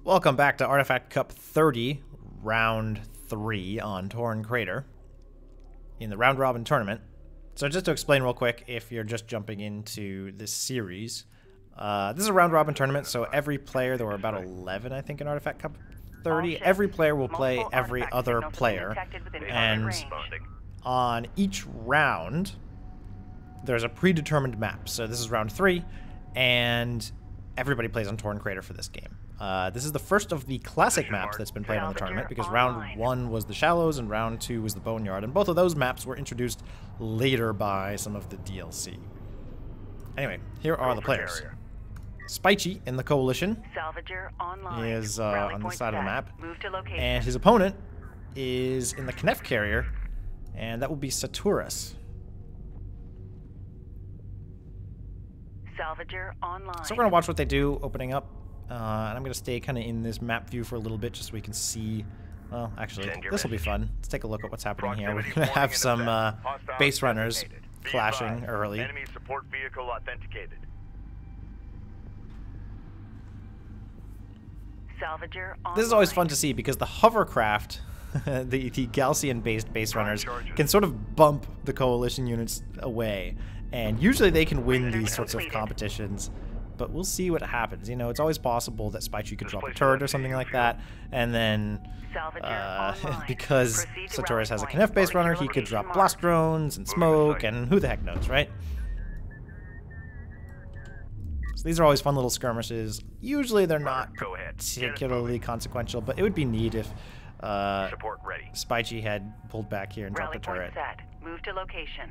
Welcome back to Artifact Cup 30, Round 3 on Torn Crater in the Round Robin Tournament. So just to explain real quick, if you're just jumping into this series, this is a Round Robin Tournament, so every player, there were about 11, I think, in Artifact Cup 30, every player will play every other player, and on each round, there's a predetermined map. So this is Round 3, and everybody plays on Torn Crater for this game. This is the first of the classic maps that's been played on the tournament, because round 1 was the Shallows and round 2 was the Boneyard, and both of those maps were introduced later by some of the DLC. Anyway, here are the players. Spychy in the Coalition is on this side of the map, and his opponent is in the Knef carrier, and that will be Saturas. So we're going to watch what they do opening up. And I'm going to stay kind of in this map view for a little bit just so we can see... Well, actually, this will be fun. Let's take a look at what's happening here. We're going to have some base runners clashing early. Enemy support vehicle authenticated. This is always fun to see because the hovercraft, the Galcian-based base runners, can sort of bump the Coalition units away. And usually they can win these sorts of competitions. But we'll see what happens. You know, it's always possible that Spychy could drop a turret or something like that, and then, because Saturas has a Knef base runner, he could drop blast drones and smoke, and who the heck knows, right? So these are always fun little skirmishes. Usually they're not particularly consequential, but it would be neat if Spychy had pulled back here and dropped a turret. Move to location.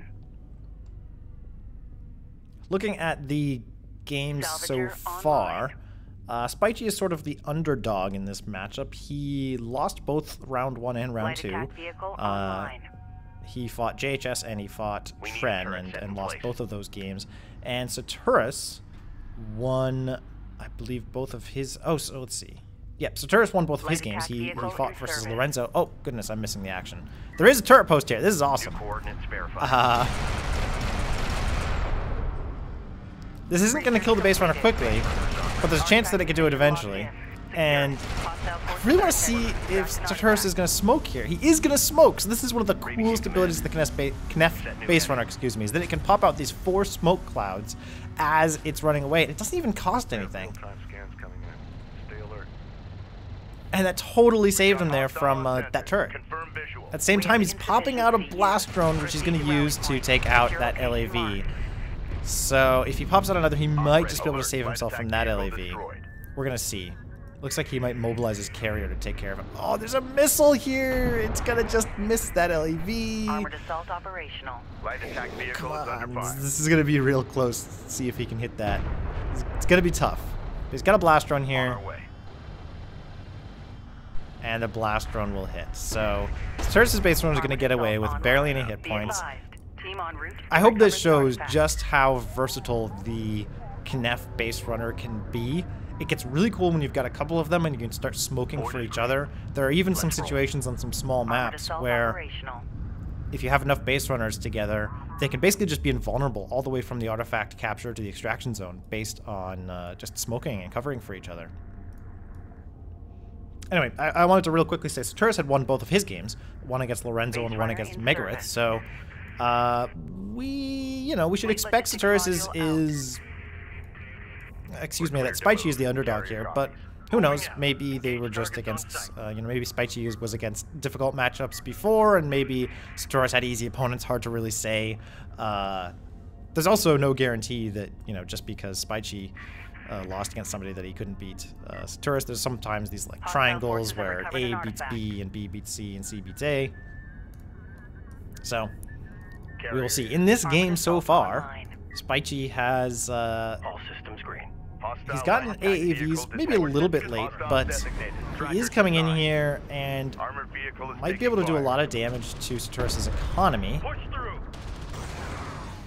Looking at the games so far, Spychy is sort of the underdog in this matchup. He lost both round 1 and round 2. He fought JHS and he fought Tren and lost both of those games. And Saturas won, I believe, both of his... Oh, so let's see. Yep, Saturas won both of his games. He fought versus Lorenzo. Oh, goodness, I'm missing the action. There is a turret post here. This is awesome. This isn't going to kill the base runner quickly, but there's a chance that it could do it eventually. And I really want to see if Saturas is going to smoke here. He is going to smoke, so this is one of the coolest abilities of the Knef base runner, excuse me, is that it can pop out these 4 smoke clouds as it's running away. And it doesn't even cost anything. And that totally saved him there from that turret. At the same time, he's popping out a blast drone, which he's going to use to take out that LAV. So if he pops out another, he might just be able to save himself from that LAV. We're going to see. Looks like he might mobilize his carrier to take care of it. Oh, there's a missile here! It's going to just miss that LAV. Armored assault operational. Light attack vehicle Come is under on, fire. this is going to be real close. Let's see if he can hit that. It's going to be tough. He's got a blast drone here. And the blast drone will hit. So Saturas' base drone is going to get away with barely any hit points. I hope this shows just how versatile the Knef base runner can be. It gets really cool when you've got a couple of them and you can start smoking for each other. There are even some situations on some small maps where if you have enough base runners together, they can basically just be invulnerable all the way from the artifact capture to the extraction zone based on just smoking and covering for each other. Anyway, I wanted to real quickly say Saturas had won both of his games, one against Lorenzo and one against Megarith, so we should expect Saturas is excuse me, that Spychy is the underdog here, but who knows, maybe they were just against, maybe Spychy was against difficult matchups before, and maybe Saturas had easy opponents, hard to really say. There's also no guarantee that, just because Spychy lost against somebody that he couldn't beat Saturas, there's sometimes these like triangles where A beats B and B beats C and C beats A. So we will see. In this game so far, Spychy has he's gotten AAVs maybe a little bit late, but he is coming in here and might be able to do a lot of damage to Saturas' economy.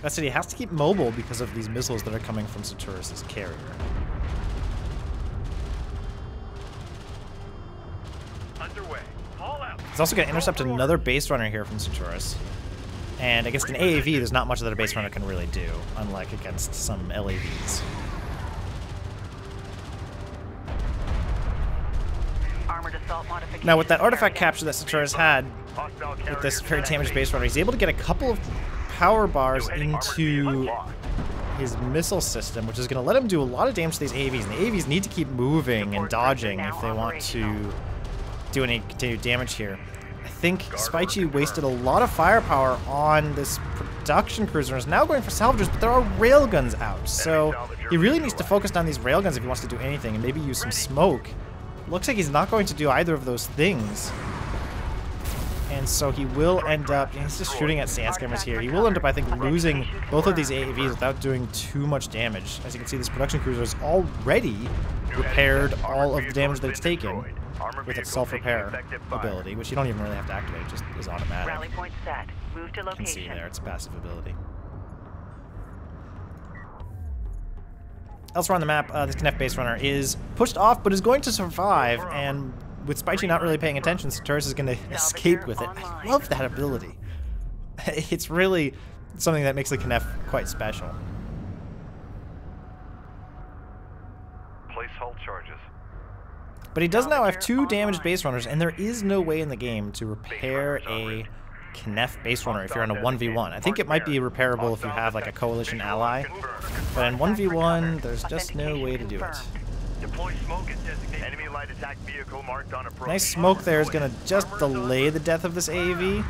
That said, he has to keep mobile because of these missiles that are coming from Saturas' carrier. He's also going to intercept another base runner here from Saturas. And against an AAV, there's not much that a base runner can really do, unlike against some LAVs. armored assault modification. Now, with that artifact capture that Saturas had, Hostile with carrier this very damaged detected. base runner, he's able to get a couple of power bars New armored vehicle into lost. his missile system, which is going to let him do a lot of damage to these AVs. And the AVs need to keep moving and dodging if they want to do any continued damage here. I think Spychy wasted a lot of firepower on this production cruiser and is now going for salvagers, but there are railguns out. So he really needs to focus on these railguns if he wants to do anything, and maybe use some smoke. Looks like he's not going to do either of those things. And so he will end up, he's just shooting at sand skimmers here. He will end up, I think, losing both of these AAVs without doing too much damage. As you can see, this production cruiser has already repaired all of the damage that it's taken with its self-repair ability, which you don't even really have to activate, it just is automatic. Rally point set. Move to You can see location. there, it's a passive ability. Elsewhere on the map, this Knef base runner is pushed off, but is going to survive, and with Spychy not really paying attention, Saturas is going to escape with it. I love that ability. It's really something that makes the Knef quite special. Place hull charges. But he does now have 2 damaged base runners, and there is no way in the game to repair a Knef base runner if you're on a 1v1. I think it might be repairable if you have like a coalition ally, but in 1v1, there's just no way to do it. Deploy smoke at designated enemy light attack vehicle marked on approach. Nice smoke there is going to just delay the death of this AAV.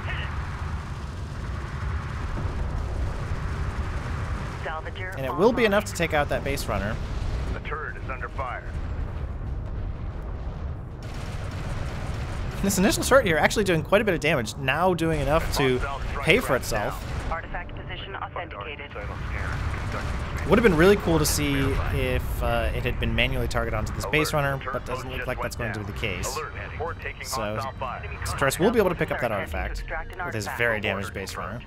Salvager And it will be online. enough to take out that base runner. The turret is under fire. This initial turret here actually doing quite a bit of damage, now doing enough to pay for itself. Artifact position authenticated. Would have been really cool to see if it had been manually targeted onto this base runner, but doesn't look like that's going to be the case. Alert. Report taking So hostile fire. Saturas will be able to pick up that artifact with his very damaged base runner.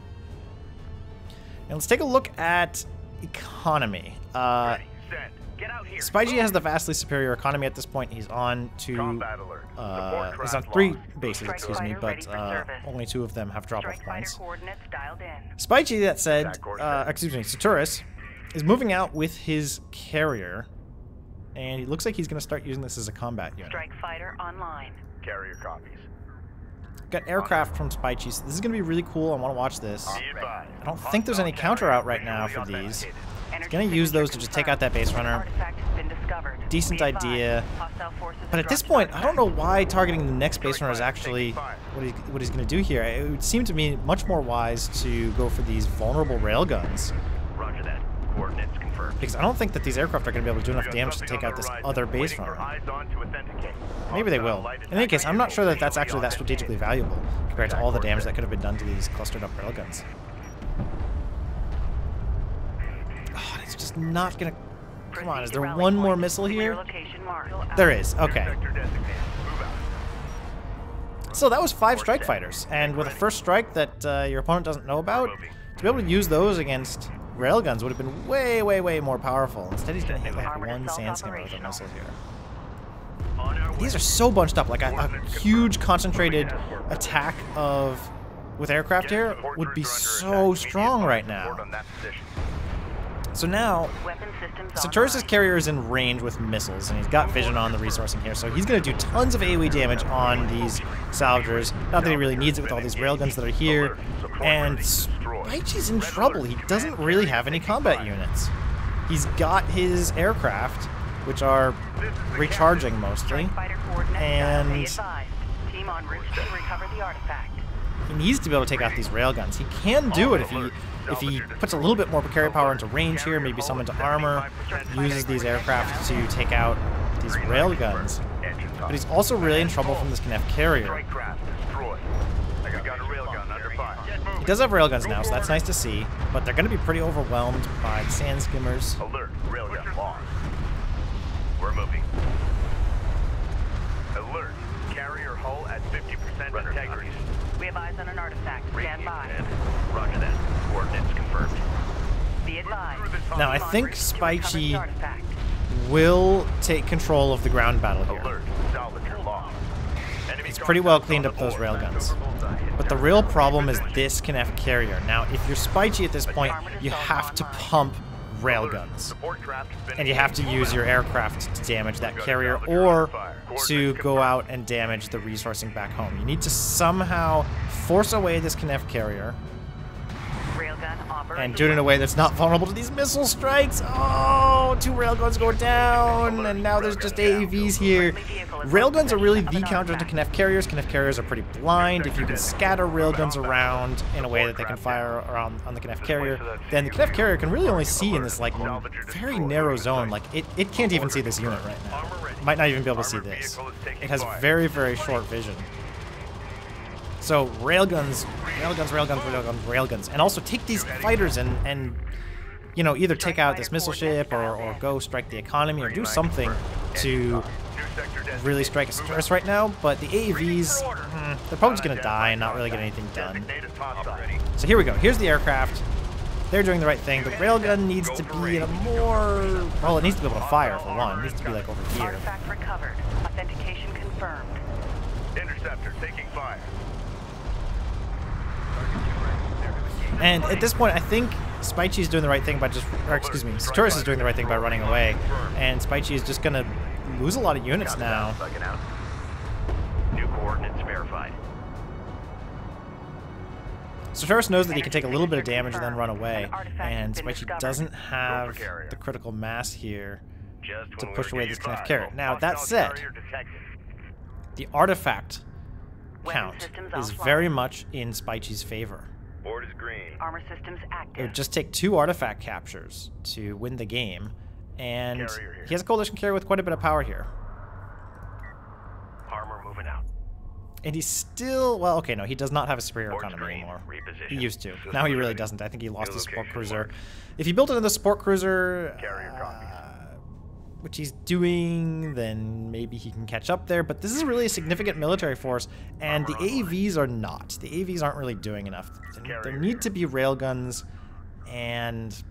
And let's take a look at economy. Ready. Send. Get out here. Spychy has the vastly superior economy at this point. He's on to Combat alert. Support he's on craft 3 lost. bases, excuse me, but only 2 of them have drop-off Strike fighter points. coordinates dialed in. Spychy, that said, Attack course. excuse me, Saturas is moving out with his carrier, and he looks like he's going to start using this as a combat unit. Strike fighter online. Carrier copies. Got aircraft from Spychy, so this is going to be really cool. I want to watch this. Be advised. I don't think there's any counter out right now for these. He's going to use those to just take out that base runner. Artifact has been discovered. Decent Be advised, idea. hostile forces But at this dropped point, an I don't know artifact. why targeting the next base runner is actually what he's going to do here. It would seem to me much more wise to go for these vulnerable railguns, Roger that. Coordinates confirmed. because I don't think that these aircraft are going to be able to do enough damage to take out this other base runner. Maybe they will. In any case, I'm not sure that that's actually that strategically valuable compared to all the damage that could have been done to these clustered up railguns. Oh, it's just not going to... Come on, is there one more missile Clear here? location marked. There is, okay. So that was 5 strike fighters, and with a first strike that your opponent doesn't know about, to be able to use those against railguns would have been way, way, way more powerful. Instead, he's going to hit like one sand skimmer with a missile here. These are so bunched up, like a huge concentrated attack with aircraft here would be so strong right now. So now, Weapon systems Saturas' online. carrier is in range with missiles, and he's got vision on the resourcing here, so he's going to do tons of AoE damage on these salvagers. Not that he really needs it with all these railguns that are here. And Spychy's in trouble. He doesn't really have any combat units. He's got his aircraft, which are recharging mostly, Strike fighter coordinates and dialed. Be advised. Team en route to recover the artifact. he needs to be able to take out these railguns. He can do it if he puts a little bit more carry power into range here, maybe some into armor, uses these aircraft to take out these railguns. But he's also really in trouble from this Knef carrier. He does have railguns now, so that's nice to see, but they're going to be pretty overwhelmed by the sand skimmers. Alert, railgun lost. We're moving. Alert, carrier hull at 50% integrity. We have eyes on an artifact. Stand by. Roger that. Coordinates confirmed. Be advised. Now, I Team en think route to recover the Spychy artifact. will take control of the ground battle here. Alert, salvager lost. He's pretty well cleaned up those railguns. But the real problem is this Knef carrier. Now, if you're Spychy at this point, you have to pump railguns. Support craft has been And you have to use your aircraft to damage that carrier or to go out and damage the resourcing back home. You need to somehow force away this Kneff carrier Railgun operating. and do it in a way that's not vulnerable to these missile strikes. Oh, 2 railguns go down, and now there's just AAVs here. Railguns are really the counter to Kneff carriers. Kneff carriers are pretty blind. If you can scatter railguns around in a way that they can fire around on the Kneff carrier, then the Kneff carrier can really only see in this like very narrow zone. Like it can't even see this unit right now. It might not even be able to see this. It has very, very short vision. So railguns, and also take these fighters and you know, either take out this missile ship or go strike the economy or do something to really strike a Saturas right now. But the AAVs, they're probably just gonna die and not really get anything done. So here we go. Here's the aircraft. They're doing the right thing. The railgun needs to be in a more, well, it needs to be able to fire for one. It needs to be like over here. Artifact recovered. Authentication confirmed. Interceptor taking fire. And at this point, I think Spychy is doing the right thing by just, or excuse me, Saturas is doing the right thing by running away. And Spychy is just going to lose a lot of units now. New coordinates verified. Saturas knows that he can take a little bit of damage and then run away. And Spychy doesn't have the critical mass here to push away this Kneff carrier. Now, that said, the artifact count is very much in Spychy's favor. Board is green. Armor systems It active. would just take 2 artifact captures to win the game, and he has a coalition carrier with quite a bit of power here. Armor moving out. And he's still, well, okay, no, he does not have a superior Board economy screen. anymore. Reposition. He used to. System Now he really ready. doesn't. I think he lost New his support location cruiser. marked. If he built another support cruiser, Carrier copies. which he's doing, then maybe he can catch up there. But this is really a significant military force, and the AVs are not. The AVs aren't really doing enough. There need to be railguns, and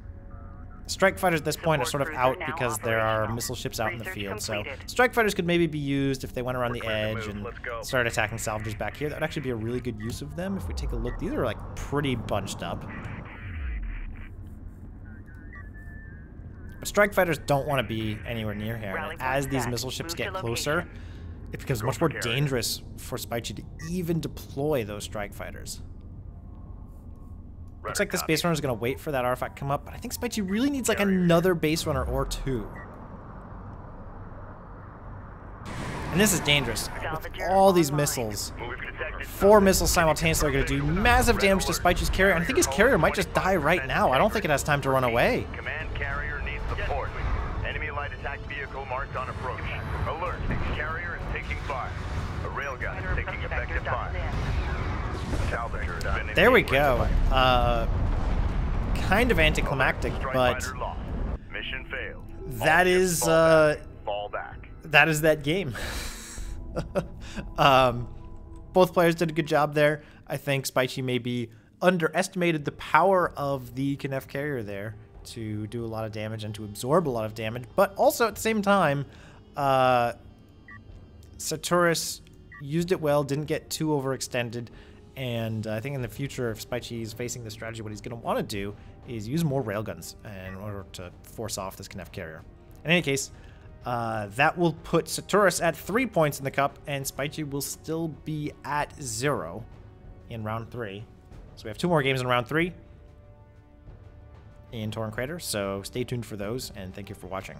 strike fighters at this point are sort of out because there are missile ships out in the field. So strike fighters could maybe be used if they went around the edge and started attacking salvagers back here. That would actually be a really good use of them. If we take a look, these are like pretty bunched up. But strike fighters don't want to be anywhere near here. And as these missile ships get closer, it becomes much more dangerous for Spychy to even deploy those strike fighters. Looks like this base runner is going to wait for that artifact to come up, but I think Spychy really needs like another base runner or 2. And this is dangerous. With all these missiles, 4 missiles simultaneously are going to do massive damage to Spychy's carrier, and I think his carrier might just die right now. I don't think it has time to run away. Command carrier needs support. Enemy light attack vehicle marked on approach. Alert. Carrier is taking fire. A railgun is taking effective fire. Salvager has been There we go. Kind of anticlimactic, but mission failed. that is Fall back. that is that game. Both players did a good job there. I think Spychy maybe underestimated the power of the Kneff carrier there to do a lot of damage and to absorb a lot of damage, but also at the same time, Saturas used it well, didn't get too overextended, and I think in the future, if Spychy is facing this strategy, what he's going to want to do is use more railguns in order to force off this Kneff carrier. In any case, that will put Saturas at 3 points in the cup, and Spychy will still be at 0 in round 3. So we have 2 more games in round 3 in Torn Crater, so stay tuned for those, and thank you for watching.